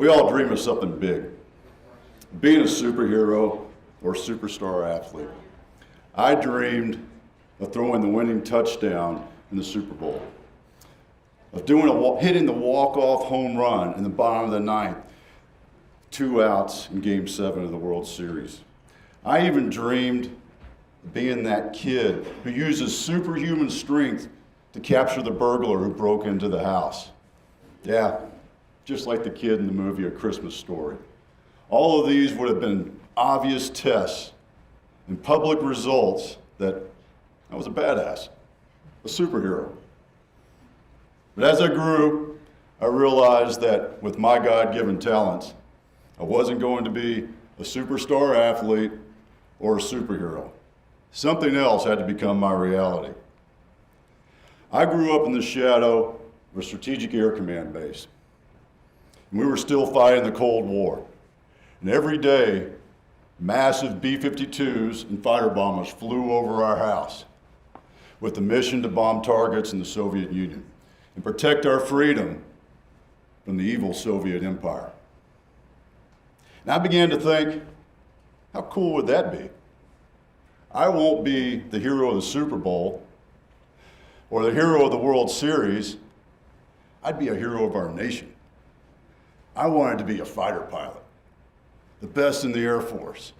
We all dream of something big, being a superhero or superstar athlete. I dreamed of throwing the winning touchdown in the Super Bowl, of hitting the walk-off home run in the bottom of the ninth, 2 outs in Game 7 of the World Series. I even dreamed of being that kid who uses superhuman strength to capture the burglar who broke into the house. Yeah, just like the kid in the movie A Christmas Story. All of these would have been obvious tests and public results that I was a badass, a superhero. But as I grew, I realized that with my God-given talents, I wasn't going to be a superstar athlete or a superhero. Something else had to become my reality. I grew up in the shadow of a strategic air command base. And we were still fighting the Cold War. And every day, massive B-52s and fighter bombers flew over our house with the mission to bomb targets in the Soviet Union and protect our freedom from the evil Soviet Empire. And I began to think, how cool would that be? I won't be the hero of the Super Bowl or the hero of the World Series. I'd be a hero of our nation. I wanted to be a fighter pilot, the best in the Air Force.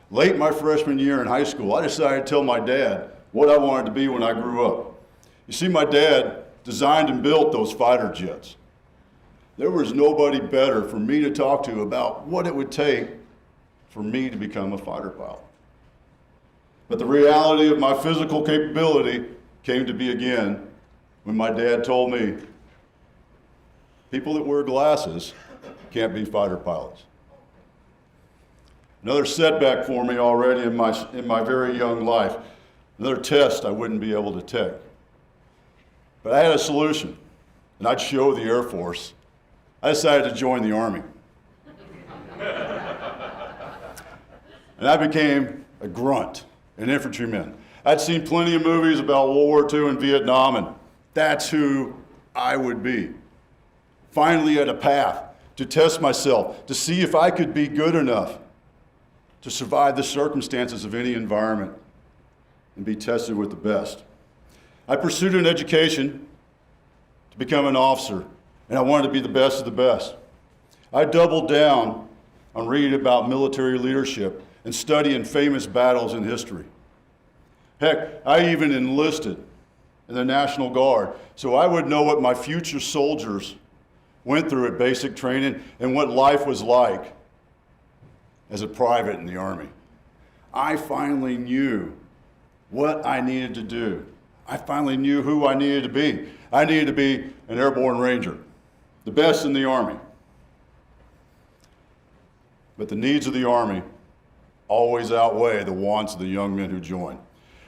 Late my freshman year in high school, I decided to tell my dad what I wanted to be when I grew up. You see, my dad designed and built those fighter jets. There was nobody better for me to talk to about what it would take for me to become a fighter pilot. But the reality of my physical capability came to be again when my dad told me, people that wear glasses can't be fighter pilots. Another setback for me already in my very young life. Another test I wouldn't be able to take. But I had a solution, and I'd show the Air Force. I decided to join the Army. And I became a grunt, an infantryman. I'd seen plenty of movies about World War II and Vietnam, and that's who I would be. Finally at a path to test myself, to see if I could be good enough to survive the circumstances of any environment and be tested with the best. I pursued an education to become an officer, and I wanted to be the best of the best. I doubled down on reading about military leadership and studying famous battles in history. Heck, I even enlisted in the National Guard so I would know what my future soldiers went through at basic training and what life was like as a private in the Army. I finally knew what I needed to do. I finally knew who I needed to be. I needed to be an airborne ranger, the best in the Army. But the needs of the Army always outweigh the wants of the young men who join.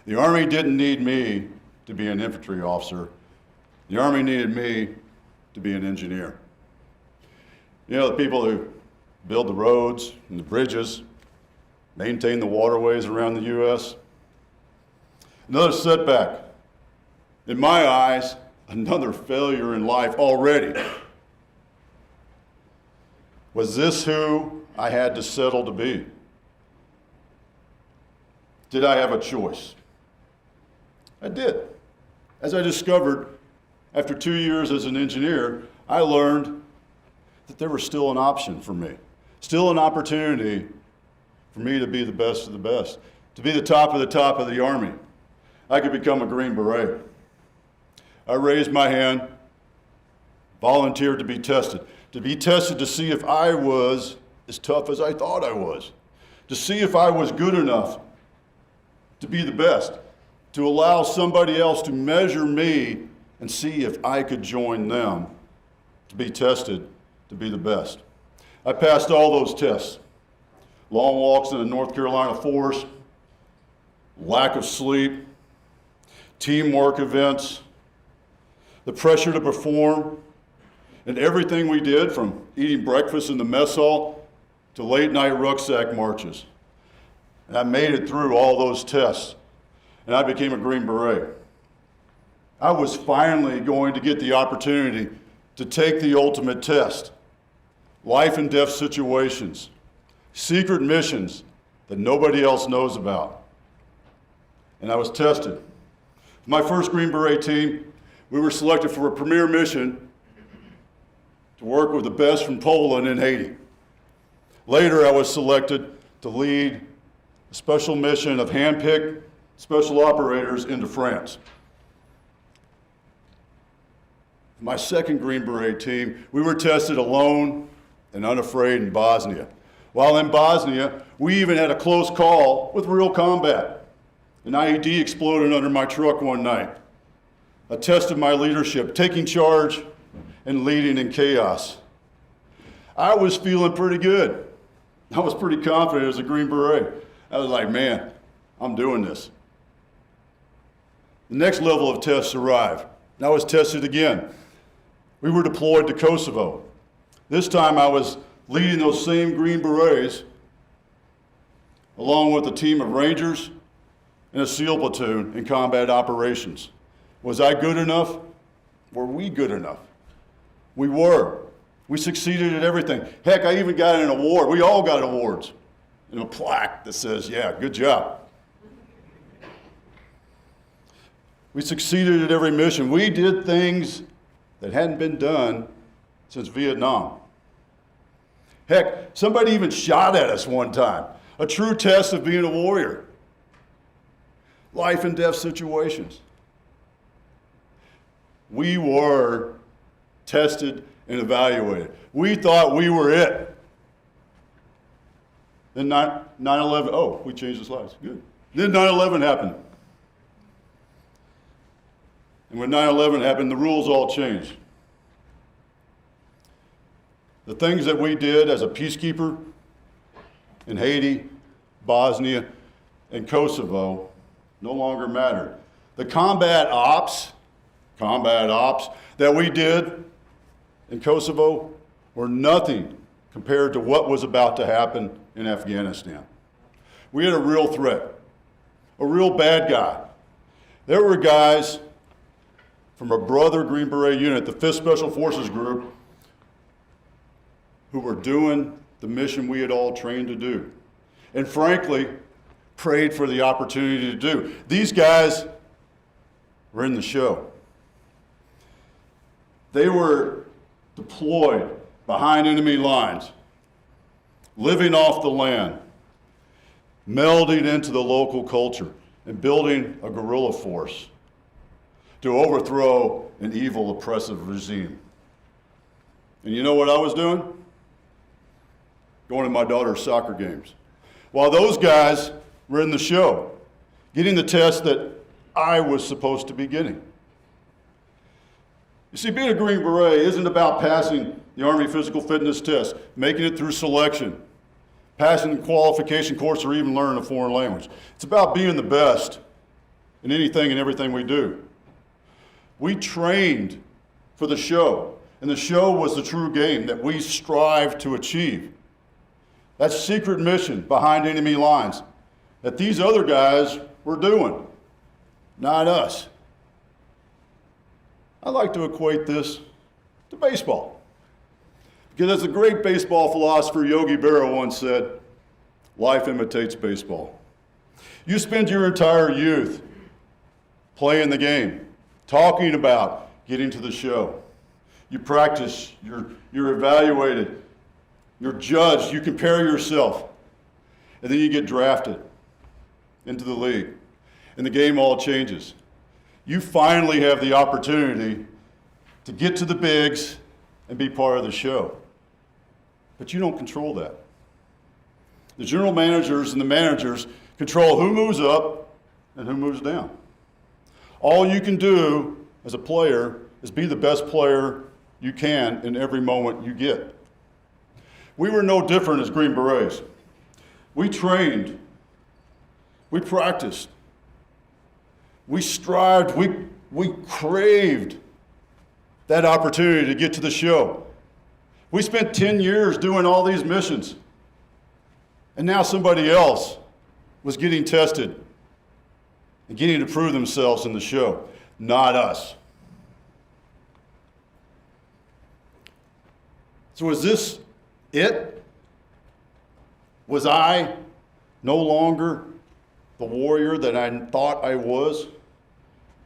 The Army didn't need me to be an infantry officer. The Army needed me to be an engineer. You know, the people who build the roads and the bridges, maintain the waterways around the U.S. Another setback. In my eyes, another failure in life already. Was this who I had to settle to be? Did I have a choice? I did. As I discovered after 2 years as an engineer, I learned that there was still an option for me, still an opportunity for me to be the best of the best, to be the top of the Army. I could become a Green Beret. I raised my hand, volunteered to be tested to see if I was as tough as I thought I was, to see if I was good enough to be the best, to allow somebody else to measure me and see if I could join them, to be tested to be the best. I passed all those tests. Long walks in the North Carolina forest, lack of sleep, teamwork events, the pressure to perform, and everything we did from eating breakfast in the mess hall to late night rucksack marches. And I made it through all those tests, and I became a Green Beret. I was finally going to get the opportunity to take the ultimate test, life and death situations, secret missions that nobody else knows about. And I was tested. My first Green Beret team, we were selected for a premier mission to work with the best from Poland and Haiti. Later, I was selected to lead a special mission of handpicked special operators into France. My second Green Beret team, we were tested alone and unafraid in Bosnia. While in Bosnia, we even had a close call with real combat. An IED exploded under my truck one night. A test of my leadership, taking charge and leading in chaos. I was feeling pretty good. I was pretty confident as a Green Beret. I was like, man, I'm doing this. The next level of tests arrived, and I was tested again. We were deployed to Kosovo. This time I was leading those same Green Berets along with a team of Rangers and a SEAL platoon in combat operations. Was I good enough? Were we good enough? We were. We succeeded at everything. Heck, I even got an award. We all got awards and a plaque that says, yeah, good job. We succeeded at every mission. We did things that hadn't been done since Vietnam. Heck, somebody even shot at us one time. A true test of being a warrior. Life and death situations. We were tested and evaluated. We thought we were it. Then 9/11, oh, we changed the slides, good. Then 9/11 happened. And when 9/11 happened, the rules all changed. The things that we did as a peacekeeper in Haiti, Bosnia, and Kosovo no longer mattered. The combat ops that we did in Kosovo were nothing compared to what was about to happen in Afghanistan. We had a real threat, a real bad guy. There were guys from a brother Green Beret unit, the 5th Special Forces Group, who were doing the mission we had all trained to do. And frankly, prayed for the opportunity to do. These guys were in the show. They were deployed behind enemy lines, living off the land, melding into the local culture, and building a guerrilla force to overthrow an evil, oppressive regime. And you know what I was doing? Going to my daughter's soccer games. While those guys were in the show, getting the test that I was supposed to be getting. You see, being a Green Beret isn't about passing the Army physical fitness test, making it through selection, passing the qualification course, or even learning a foreign language. It's about being the best in anything and everything we do. We trained for the show, and the show was the true game that we strive to achieve. That secret mission behind enemy lines that these other guys were doing, not us. I like to equate this to baseball. Because as the great baseball philosopher Yogi Berra once said, life imitates baseball. You spend your entire youth playing the game, talking about getting to the show. You practice, you're evaluated, you're judged, you compare yourself, and then you get drafted into the league, and the game all changes. You finally have the opportunity to get to the bigs and be part of the show. But you don't control that. The general managers and the managers control who moves up and who moves down. All you can do as a player is be the best player you can in every moment you get. We were no different as Green Berets. We trained, we practiced, we strived, we craved that opportunity to get to the show. We spent 10 years doing all these missions, and now somebody else was getting tested and getting to prove themselves in the show, not us. So is this Was I no longer the warrior that I thought I was?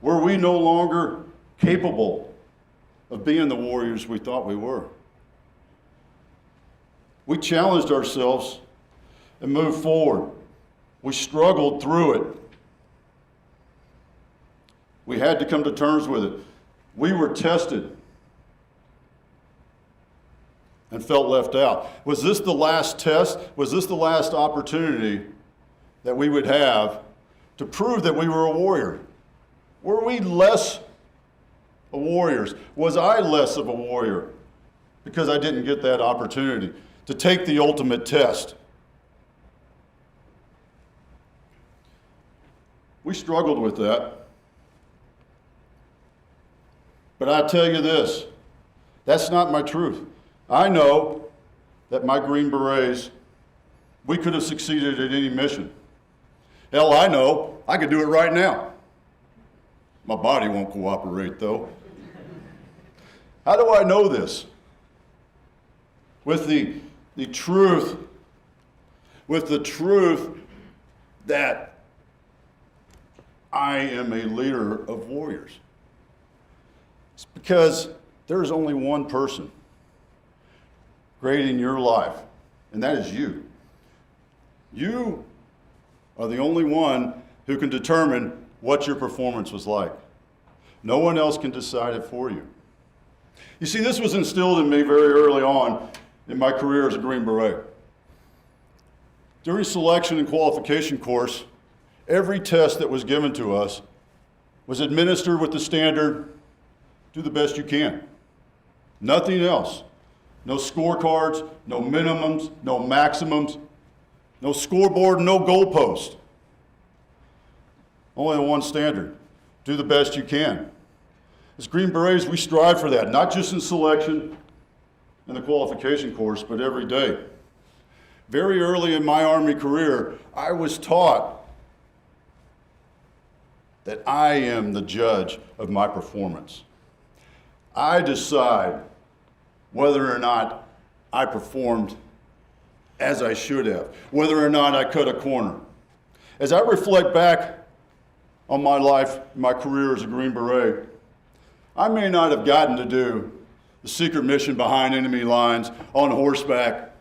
Were we no longer capable of being the warriors we thought we were? We challenged ourselves and moved forward. We struggled through it. We had to come to terms with it. We were tested and felt left out. Was this the last test? Was this the last opportunity that we would have to prove that we were a warrior? Were we less warriors? Was I less of a warrior because I didn't get that opportunity to take the ultimate test? We struggled with that. But I tell you this, that's not my truth. I know that my Green Berets, we could have succeeded at any mission. Hell, I know I could do it right now. My body won't cooperate, though. How do I know this? With the truth that I am a leader of warriors. It's because there's only one person great in your life, and that is you. You are the only one who can determine what your performance was like. No one else can decide it for you. You see, this was instilled in me very early on in my career as a Green Beret. During selection and qualification course, every test that was given to us was administered with the standard, do the best you can. Nothing else. No scorecards, no minimums, no maximums, no scoreboard, no goalpost. Only the one standard, do the best you can. As Green Berets, we strive for that, not just in selection and the qualification course, but every day. Very early in my Army career, I was taught that I am the judge of my performance. I decide whether or not I performed as I should have, whether or not I cut a corner. As I reflect back on my life, my career as a Green Beret, I may not have gotten to do the secret mission behind enemy lines on horseback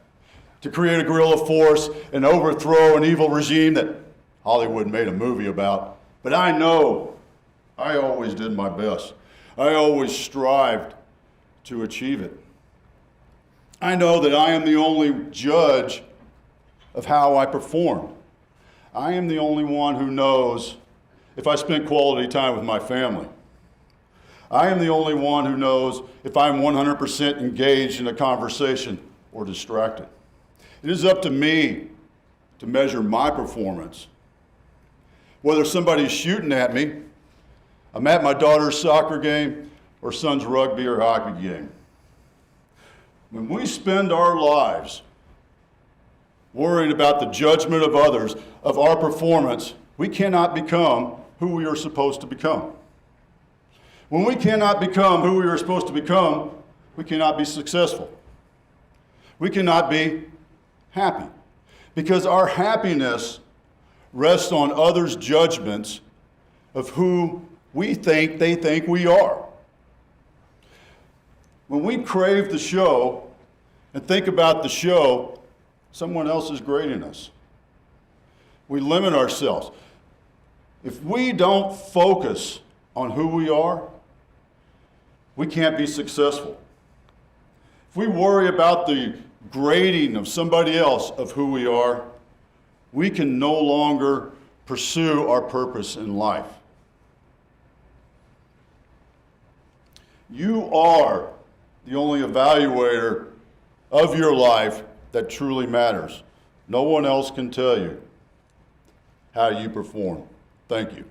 to create a guerrilla force and overthrow an evil regime that Hollywood made a movie about. But I know I always did my best. I always strived to achieve it. I know that I am the only judge of how I performed. I am the only one who knows if I spent quality time with my family. I am the only one who knows if I'm 100% engaged in a conversation or distracted. It is up to me to measure my performance. Whether somebody's shooting at me, I'm at my daughter's soccer game or son's rugby or hockey game. When we spend our lives worrying about the judgment of others, of our performance, we cannot become who we are supposed to become. When we cannot become who we are supposed to become, we cannot be successful. We cannot be happy. Because our happiness rests on others' judgments of who we think they think we are. When we crave the show and think about the show, someone else is grading us. We limit ourselves. If we don't focus on who we are, we can't be successful. If we worry about the grading of somebody else of who we are, we can no longer pursue our purpose in life. You are the only evaluator of your life that truly matters. No one else can tell you how you perform. Thank you.